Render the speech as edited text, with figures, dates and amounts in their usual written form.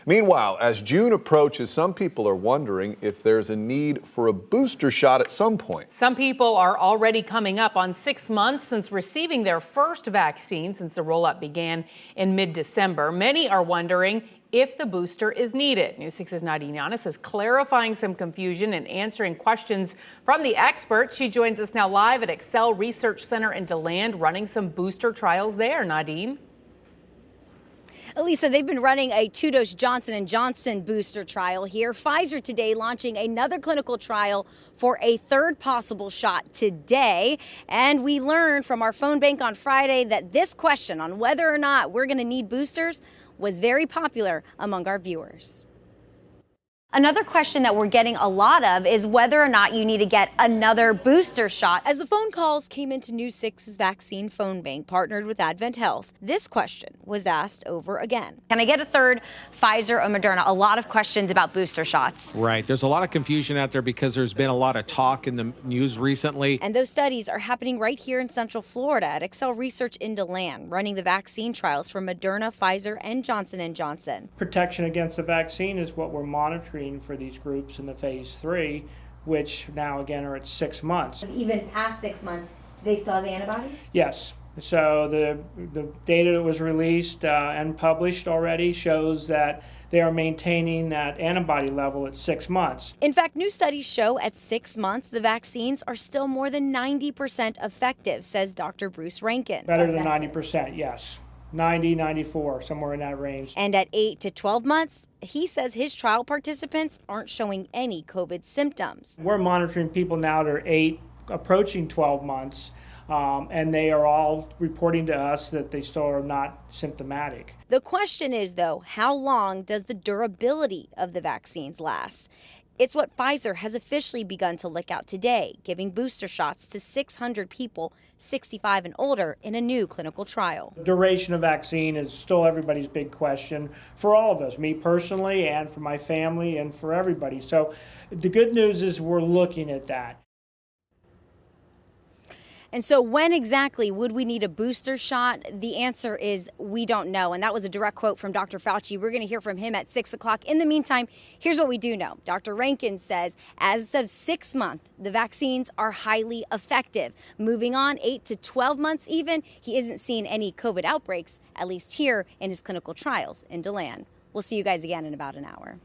Meanwhile, as June approaches, some people are wondering if there's a need for a booster shot at some point. Some people are already coming up on 6 months since receiving their first vaccine since the rollout began in mid-December. Many are wondering if the booster is needed. News 6's Nadine Yanis is clarifying some confusion and answering questions from the experts. She joins us now live at Excel Research Center in DeLand, running some booster trials there. Nadine. Elisa, they've been running a 2-dose Johnson & Johnson booster trial here. Pfizer today launching another clinical trial for a third possible shot today. And we learned from our phone bank on Friday that this question on whether or not we're going to need boosters was very popular among our viewers. Another question that we're getting a lot of is whether or not you need to get another booster shot. As the phone calls came into News 6's vaccine phone bank partnered with Advent Health, this question was asked over again. Can I get a third Pfizer or Moderna? A lot of questions about booster shots. Right. There's a lot of confusion out there because there's been a lot of talk in the news recently. And those studies are happening right here in Central Florida at Excel Research in DeLand, running the vaccine trials for Moderna, Pfizer, and Johnson & Johnson. Protection against the vaccine is what we're monitoring for these groups in the phase 3, which now again are at 6 months. Even past 6 months, do they still have the antibodies? Yes. So the data that was released and published already shows that they are maintaining that antibody level at 6 months. In fact, new studies show at 6 months the vaccines are still more than 90% effective, says Dr. Bruce Rankin. Better than 90%, yes. 90, 94, somewhere in that range. And at 8 to 12 months, he says his trial participants aren't showing any COVID symptoms. We're monitoring people now that are 8, approaching 12 months, and they are all reporting to us that they still are not symptomatic. The question is, though, how long does the durability of the vaccines last? It's what Pfizer has officially begun to look out today, giving booster shots to 600 people 65 and older in a new clinical trial. The duration of vaccine is still everybody's big question for all of us, me personally and for my family and for everybody. So the good news is we're looking at that. And so when exactly would we need a booster shot? The answer is we don't know. And that was a direct quote from Dr. Fauci. We're going to hear from him at 6 o'clock. In the meantime, here's what we do know. Dr. Rankin says as of 6 months, the vaccines are highly effective. Moving on, 8 to 12 months even, he isn't seeing any COVID outbreaks, at least here in his clinical trials in DeLand. We'll see you guys again in about an hour.